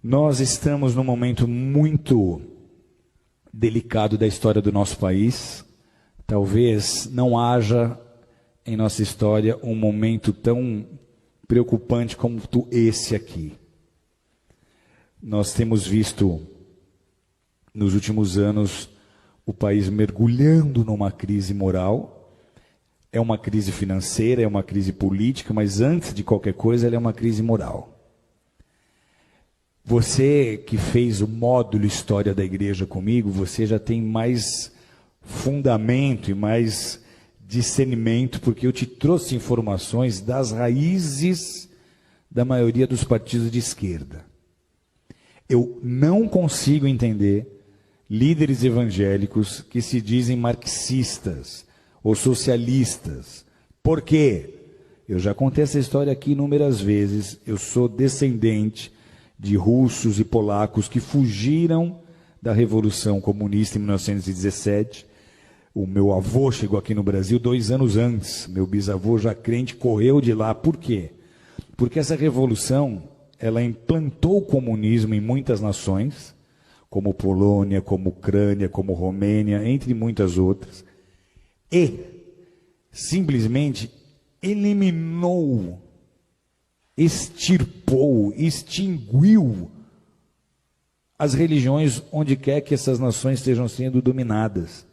Nós estamos num momento muito delicado da história do nosso país. Talvez não haja em nossa história um momento tão preocupante como esse aqui. Nós temos visto, nos últimos anos, o país mergulhando numa crise moral. É uma crise financeira, é uma crise política, mas antes de qualquer coisa, ela é uma crise moral. Você que fez o módulo História da Igreja comigo, você já tem mais fundamento e mais discernimento, porque eu te trouxe informações das raízes da maioria dos partidos de esquerda. Eu não consigo entender líderes evangélicos que se dizem marxistas ou socialistas. Por quê? Eu já contei essa história aqui inúmeras vezes. Eu sou descendente de russos e polacos que fugiram da Revolução Comunista em 1917. O meu avô chegou aqui no Brasil 2 anos antes. Meu bisavô, já crente, correu de lá. Por quê? Porque essa revolução, ela implantou o comunismo em muitas nações, como Polônia, como Ucrânia, como Romênia, entre muitas outras, e simplesmente eliminou, extirpou, extinguiu as religiões onde quer que essas nações estejam sendo dominadas.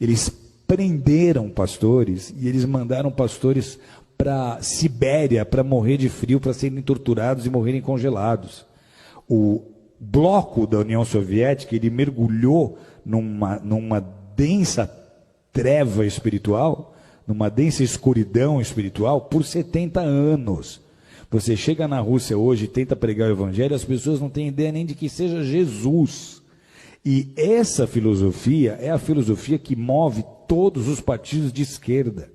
Eles prenderam pastores e eles mandaram pastores para Sibéria para morrer de frio, para serem torturados e morrerem congelados. O bloco da União Soviética, ele mergulhou numa densa treva espiritual, numa densa escuridão espiritual por 70 anos. Você chega na Rússia hoje e tenta pregar o evangelho, as pessoas não têm ideia nem de que seja Jesus. E essa filosofia é a filosofia que move todos os partidos de esquerda.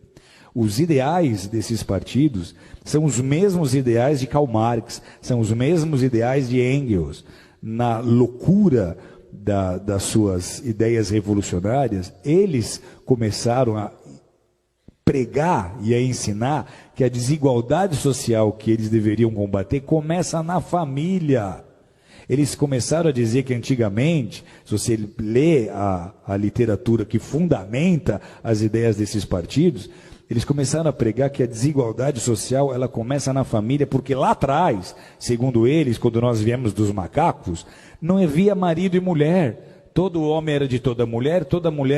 Os ideais desses partidos são os mesmos ideais de Karl Marx, são os mesmos ideais de Engels. Na loucura das suas ideias revolucionárias, eles começaram a pregar e a ensinar que a desigualdade social que eles deveriam combater começa na família. Eles começaram a dizer que antigamente, se você lê a literatura que fundamenta as ideias desses partidos, eles começaram a pregar que a desigualdade social, ela começa na família, porque lá atrás, segundo eles, quando nós viemos dos macacos, não havia marido e mulher. Todo homem era de toda mulher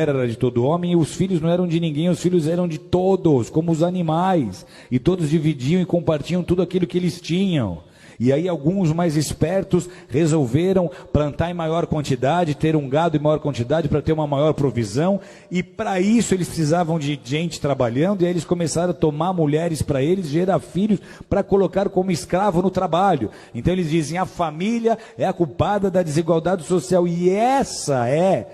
era de todo homem, e os filhos não eram de ninguém, os filhos eram de todos, como os animais. E todos dividiam e compartilham tudo aquilo que eles tinham. E aí alguns mais espertos resolveram plantar em maior quantidade, ter um gado em maior quantidade para ter uma maior provisão, e para isso eles precisavam de gente trabalhando, e aí eles começaram a tomar mulheres para eles, gerar filhos para colocar como escravo no trabalho. Então eles dizem, a família é a culpada da desigualdade social, e essa é,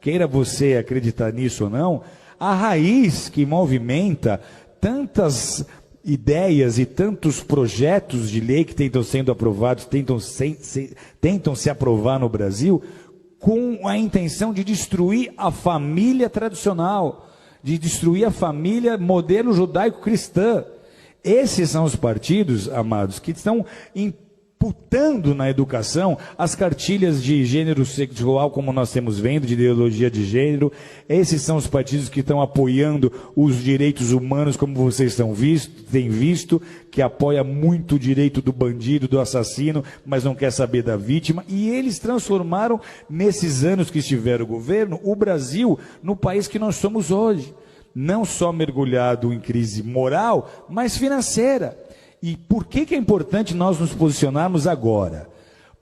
queira você acreditar nisso ou não, a raiz que movimenta tantas ideias e tantos projetos de lei que tentam sendo aprovados, tentam se aprovar no Brasil, com a intenção de destruir a família tradicional, de destruir a família modelo judaico-cristã. Esses são os partidos, amados, que estão imputando na educação as cartilhas de gênero sexual, como nós temos vendo, de ideologia de gênero. Esses são os partidos que estão apoiando os direitos humanos, como vocês têm visto, que apoia muito o direito do bandido, do assassino, mas não quer saber da vítima. E eles transformaram, nesses anos que estiveram o governo, o Brasil no país que nós somos hoje. Não só mergulhado em crise moral, mas financeira. E por que é importante nós nos posicionarmos agora?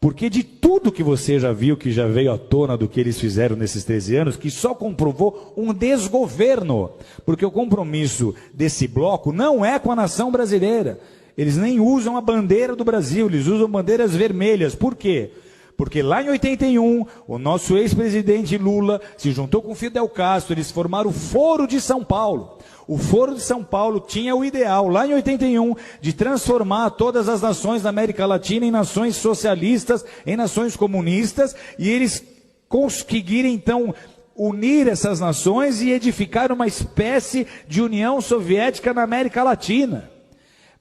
Porque de tudo que você já viu, que já veio à tona do que eles fizeram nesses 13 anos, que só comprovou um desgoverno. Porque o compromisso desse bloco não é com a nação brasileira. Eles nem usam a bandeira do Brasil, eles usam bandeiras vermelhas. Por quê? Porque lá em 81, o nosso ex-presidente Lula se juntou com Fidel Castro, eles formaram o Foro de São Paulo. O Foro de São Paulo tinha o ideal, lá em 81, de transformar todas as nações da América Latina em nações socialistas, em nações comunistas, e eles conseguiram então unir essas nações e edificar uma espécie de União Soviética na América Latina.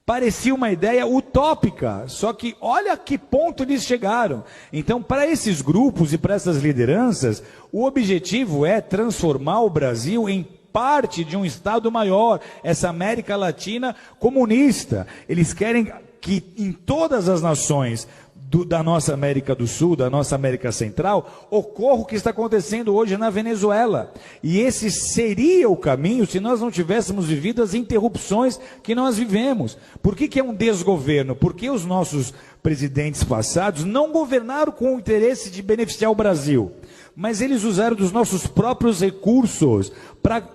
Parecia uma ideia utópica, só que olha a que ponto eles chegaram. Então, para esses grupos e para essas lideranças, o objetivo é transformar o Brasil em parte de um Estado maior, essa América Latina comunista. Eles querem que em todas as nações da nossa América do Sul, da nossa América Central, ocorra o que está acontecendo hoje na Venezuela. E esse seria o caminho se nós não tivéssemos vivido as interrupções que nós vivemos. Por que é um desgoverno? Porque os nossos presidentes passados não governaram com o interesse de beneficiar o Brasil, mas eles usaram dos nossos próprios recursos para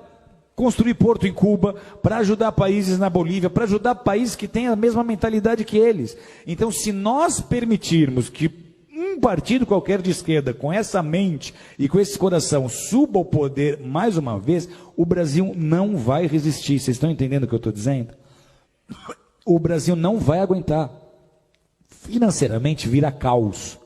construir porto em Cuba, para ajudar países na Bolívia, para ajudar países que têm a mesma mentalidade que eles. Então, se nós permitirmos que um partido qualquer de esquerda, com essa mente e com esse coração, suba ao poder mais uma vez, o Brasil não vai resistir. Vocês estão entendendo o que eu estou dizendo? O Brasil não vai aguentar. Financeiramente vira caos.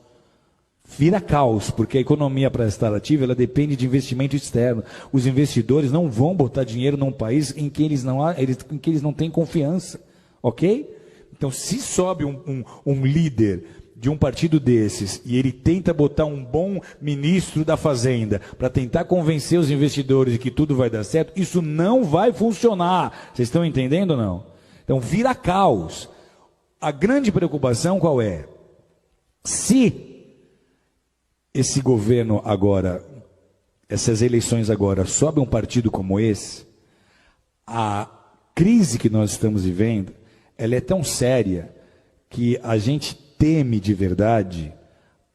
Vira caos, porque a economia para estar ativa, ela depende de investimento externo. Os investidores não vão botar dinheiro num país em que eles não têm confiança, ok? Então, se sobe um líder de um partido desses e ele tenta botar um bom ministro da Fazenda para tentar convencer os investidores de que tudo vai dar certo, isso não vai funcionar. Vocês estão entendendo ou não? Então, vira caos. A grande preocupação qual é? Se esse governo agora, essas eleições agora, sobe um partido como esse, a crise que nós estamos vivendo, ela é tão séria que a gente teme de verdade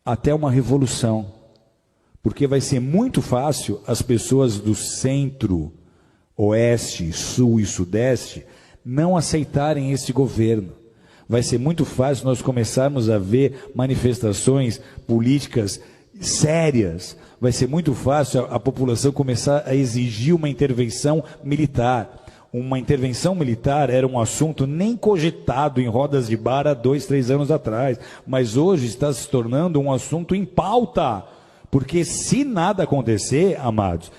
até uma revolução. Porque vai ser muito fácil as pessoas do centro, oeste, sul e sudeste não aceitarem esse governo. Vai ser muito fácil nós começarmos a ver manifestações políticas sérias. Vai ser muito fácil a população começar a exigir uma intervenção militar. Uma intervenção militar era um assunto nem cogitado em rodas de bar há 2, 3 anos atrás, mas hoje está se tornando um assunto em pauta, porque se nada acontecer, amados,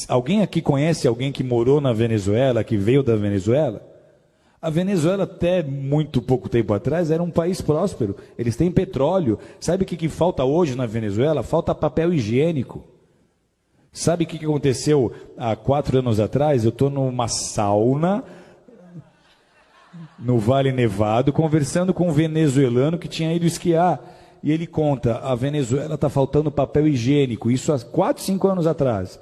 alguém aqui conhece alguém que morou na Venezuela, que veio da Venezuela? A Venezuela, até muito pouco tempo atrás, era um país próspero. Eles têm petróleo. Sabe o que falta hoje na Venezuela? Falta papel higiênico. Sabe o que aconteceu há 4 anos atrás? Eu estou numa sauna, no Vale Nevado, conversando com um venezuelano que tinha ido esquiar. E ele conta, a Venezuela está faltando papel higiênico. Isso há 4, 5 anos atrás.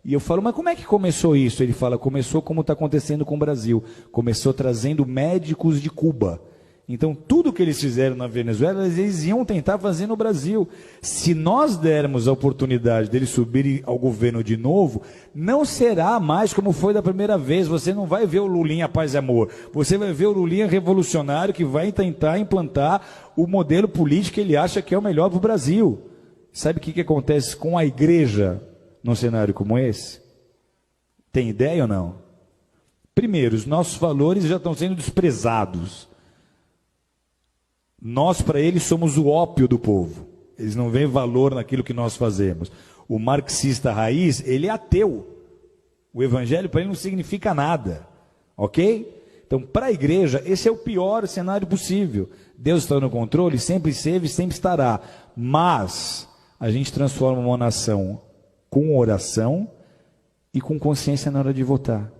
E eu falo, mas como é que começou isso? Ele fala, começou como está acontecendo com o Brasil. Começou trazendo médicos de Cuba. Então, tudo que eles fizeram na Venezuela, eles iam tentar fazer no Brasil. Se nós dermos a oportunidade deles subirem ao governo de novo, não será mais como foi da primeira vez. Você não vai ver o Lulinha paz e amor. Você vai ver o Lulinha revolucionário que vai tentar implantar o modelo político que ele acha que é o melhor para o Brasil. Sabe o que acontece com a igreja num cenário como esse? Tem ideia ou não? Primeiro, os nossos valores já estão sendo desprezados. Nós, para eles, somos o ópio do povo. Eles não veem valor naquilo que nós fazemos. O marxista raiz, ele é ateu. O evangelho para ele não significa nada. Ok? Então, para a igreja, esse é o pior cenário possível. Deus está no controle, sempre esteve e sempre estará. Mas a gente transforma uma nação com oração e com consciência na hora de votar.